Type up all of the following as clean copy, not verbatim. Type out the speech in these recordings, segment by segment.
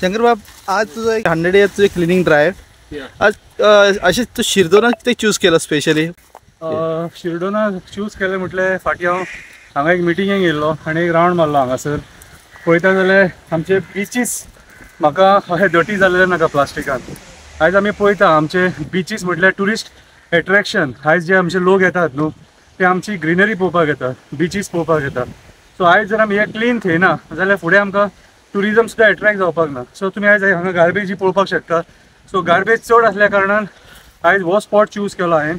शंकरबाब, आज तुझं 100 डेजचं cleaning drive, आज अशी तू शिरदोना किती चूज केलं स्पेशली? शिरदोना चूज केलें म्हटल्यार फाटीं हांगा एक मिटिंगेक गेल्लो आनी एक रावंड मारलो हांगासर. पळयता जाल्यार आमचे बिचीस म्हाका अशें डर्टी जाल्ले नाका प्लास्टिकान. आयज आमी पळयता आमचे बिचीस म्हटल्यार ट्युरिस्ट एट्रॅक्शन. आयज जे आमचे लोक येतात न्हू ते आमची ग्रिनरी पळोवपाक येतात, बिचीस पळोवपाक येतात. सो आयज जर आमी हे क्लीन थेयना जाल्यार फुडें आमकां टुरिजम सुद्दां एट्रॅक्ट जावपाक ना. सो तुमी आयज हांगा गार्बेज पळोवपाक शकता. सो गार्बेज चड आसल्या कारणान आयज हो स्पॉट चूज केलो हांवें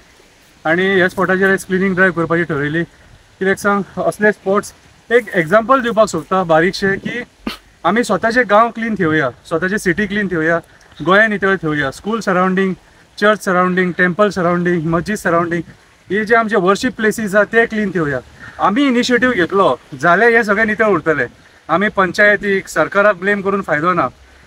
आनी ह्या स्पॉटाचेर आयज क्लिनिंग ड्रायव्ह करपाची ठरयली. कित्याक सांग, असले स्पॉट्स एक एग्जाम्पल दिवपाक सोदता बारीकशे की आमी स्वताचे गांव क्लीन ठेवया, स्वताची सिटी क्लीन ठेवया, गोंय नितळ ठेवया. School surrounding, church surrounding, temple surrounding, मस्जिद सरावंडींग, हे जे आमचे वर्शीप प्लेसीस आहा ते क्लीन ठेवया. आमी इनिशिएटीव घेतलो जाल्यार हे सगळे नितळ उरतले. आमी पंचायतीक, सरकाराक ब्लेम करून फायदो ना.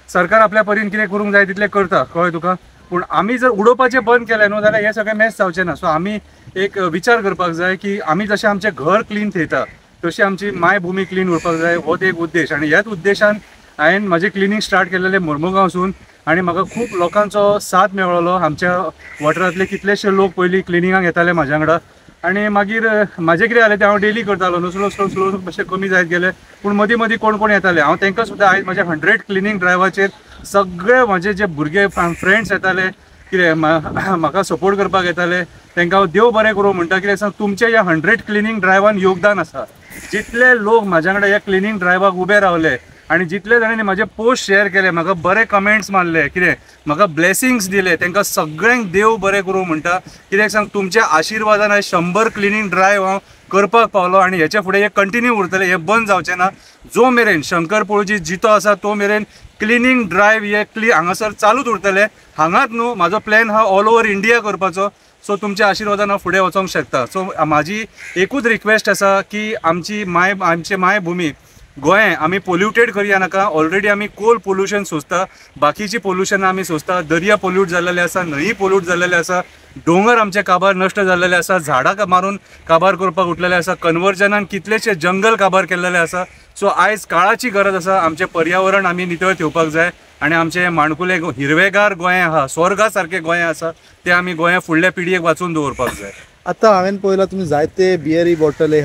सरकार आपल्या परीन कितें करूंक जाय तितलें करता, कळ्ळें तुका. पूण आमी जर उडोवपाचें बंद केलें न्हू जाल्यार हे सगळें मॅस जावचें ना. सो आमी एक विचार करपाक जाय की आमी जशें आमचें घर क्लीन ठेयता तशी आमची मायभूमी क्लीन उरपाक जाय. हो एक उद्देश आनी ह्याच उद्देशान हांवें म्हाजें क्लिनींग स्टार्ट केलेलें मोर्मुगांवसून. आनी म्हाका खूब लोकांचो साथ मेळ्ळो. आमच्या वाठारांतले कितलेशे लोक पयलीं क्लिनिंगाक येताले म्हाज्या वांगडा आनी मागीर म्हाजें कितें जालें तें हांव डेली करतालो न्हू. स्लो स्लो स्लो मातशें कमी जायत गेलें. पूण मदीं मदीं कोण कोण येताले हांव तांकां सुद्दां आयज म्हाज्या 100 क्लिनिंग ड्रायव्हाचेर सगळे म्हाजे जे भुरगे फ्रेंड्स येताले कितें म्हाका सपोर्ट करपाक येताले तांकां हांव देव बरें करूं म्हणटा. कित्याक सांग, तुमचे ह्या 100 क्लिनिंग ड्रायव्हान योगदान आसा. जितले लोक म्हाज्या वांगडा ह्या क्लिनिंग ड्रायव्हाक उबे रावले आनी जितले जाणांनी म्हाजे पोस्ट शेअर केले, म्हाका बरे कमेंट्स मारले, कितें म्हाका ब्लेसिंग्स दिले, तांकां सगळ्यांक देव बरें करूं म्हणटा. कित्याक सांग, तुमच्या आशिर्वादान आयज 100 क्लिनिंग ड्रायव्ह हांव करपाक पावलो आनी हेच्या फुडें हे कंटिन्यू उरतले, हे बंद जावचें ना. जो मेरेन शंकर पळोवची जितो आसा तो मेरेन क्लिनिंग ड्रायव्ह हे हांगासर चालूच उरतले. हांगाच न्हू म्हाजो प्लॅन हा ऑल ओवर इंडिया करपाचो. सो तुमच्या आशिर्वादान हांव फुडें वचोंक शकता. सो म्हाजी एकूच रिक्वेस्ट आसा की आमची मायभूमी गोंय आमी पोल्युटेड करया नाका. ऑलरेडी आमी कोल पोल्युशन सोंसता, बाकीची पोल्युशन आमी सोंसता. दर्या पोल्यूट जाल्लेले आसा, न्हंय पोल्यूट जाल्लेले आसा, दोंगर आमचे काबार नश्ट जाल्लेले आसा, झाडां मारून काबार करपाक उठलेले आसा, कन्वर्जनान कितलेशे जंगल काबार केल्लेले आसा. सो आयज काळाची गरज आसा. आमचें पर्यावरण आमी नितळ ठेवपाक जाय आनी आमचें माणकुलें हिरवेगार गोंय आहा, स्वर्गा सारकें गोंय आसा, तें आमी गोंया फुडल्या पिळगेक वाचून दवरपाक जाय. आतां हांवें पळयलां तुमी जायते बियरी बॉटल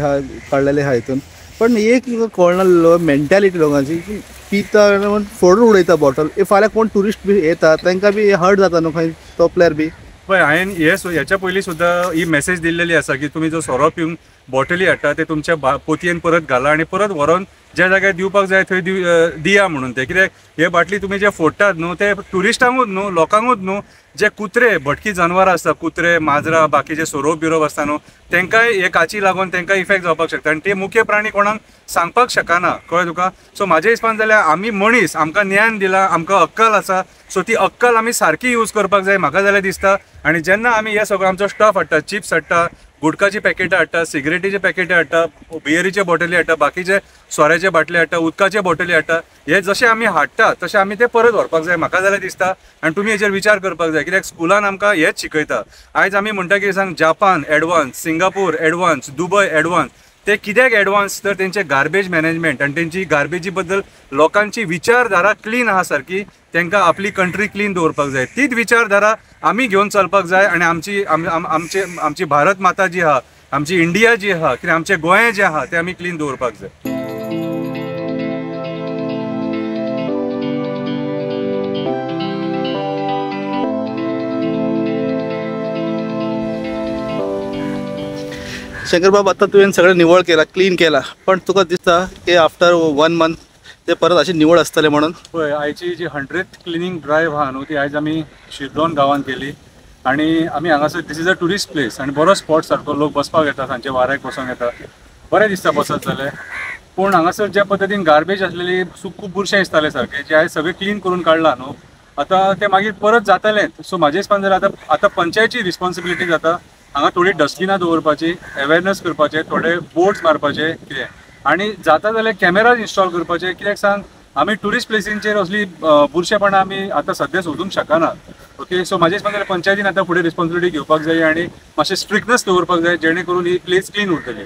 काडलेले आहा हितून. पण एक कळना मेंटॅलिटी लोकांची की पिता फोडून उडयता बॉटल. फाल्यां कोण टुरिस्ट बी येता तांकां बी हर्ट जाता न्हू खंय तोपल्यार बी. पळय, हांवें हेच्या पयलीं सुद्दां ही मेसेज दिल्लेली आसा की तुमी जो सोरो पिवन बॉटली हाडटा ते तुमच्या पोतयेन परत घाला आनी परत व्हरोन ज्या जाग्यार दिवपाक जाय थंय दिया म्हणून. ते कित्याक हे बाटली तुमी जे फोडटात न्हू ते टुरिस्टांकूच न्हू, लोकांकूच न्हू, जे कुत्रे भटकी जनावरां आसता, कुत्रे, माजरां, बाकीचे सोरोप बिरोप आसता न्हू, तांकांय हे काची लागून तांकां इफेक्ट जावपाक शकता आनी ते मुख्य प्राणी कोणाक सांगपाक शकना, कळ्ळें तुका. सो म्हाज्या हिसपान जाल्यार आमी मनीस, आमकां ज्ञान दिलां, आमकां अक्कल आसा, सो ती अक्कल आमी सारकी यूज करपाक जाय म्हाका जाल्यार दिसता. आनी जेन्ना आमी हे सगळो आमचो स्टफ हाडटा, चिप्स हाडटा, गुटखाची पॅकेटां हाडटा, सिगरेटीचे पॅकेटी हाडटा, बियरीचे बॉटली हाडटा, बाकीचे सोऱ्याचे बाटले हाडटा, उदकाचे बॉटली हाडटा, हे जशें आमी हाडटा तशें आमी ते परत व्हरपाक जाय म्हाका जाल्यार दिसता. आनी तुमी हेचेर विचार करपाक जाय. कित्याक स्कुलान आमकां हेच शिकयता. आयज आमी म्हणटा की सांग Japan advance, Singapore advance, Dubai advance. ते कित्याक एडवान्स तर तेंचे गार्बेज मॅनेजमेंट आनी तेंची गार्बेजी बद्दल लोकांची विचारधारा क्लीन आहा सारकी. तांकां आपली कंट्री क्लीन दवरपाक जाय. तीच विचारधारा आमी घेवन चलपाक जाय आनी आमची भारत माता जी आहा, आमची इंडिया जी आहा, कित्याक आमचें गोंय जें आहा तें आमी क्लीन दवरपाक जाय. शंकरबाब, आता तुवें सगळें निवळ केला, क्लीन केला, पण तुका दिसता की आफ्टर 1 मंथ ते परत अशी निवळ आसतले म्हणून? पळय, आयची जी 100th क्लिनिंग ड्रायव्ह आहा न्हू ती आयज आमी शिरदोन गांवांत केली आनी आमी हांगासर this is a tourist place आनी बरो स्पॉट सारको. लोक बसपाक येता, सांजचे वाऱ्याक बसोंक येता, बरें दिसता बसत जाल्यार. पूण हांगासर ज्या पद्दतीन गार्बेज आसलेली खूब बुरशें दिसतालें सारकें, जे आयज सगळें क्लीन करून काडलां न्हू, आतां तें मागीर परत जातलेंच. सो म्हाज्या हिसपान जाल्यार आतां पंचायतीची रिस्पॉन्सिबिलिटी जाता हांगा थोडी डस्टबिनां दवरपाची, अवेरनेस करपाचे, थोडे बोर्ड्स मारपाचे कितें, आनी जाता जाल्यार कॅमेराज इन्स्टॉल करपाचे. कित्याक सांग, आमी टुरिस्ट प्लेसींचेर असली बुरशेपणां आमी आतां सद्या सोदूंक शकना. ओके, सो म्हाज्या हिसपान जाल्यार पंचायतीन आतां फुडें रिस्पॉन्सिबिलिटी घेवपाक जाय आनी मातशें स्ट्रिक्टनेस दवरपाक जाय जेणे करून ही प्लेस क्लीन उरतली.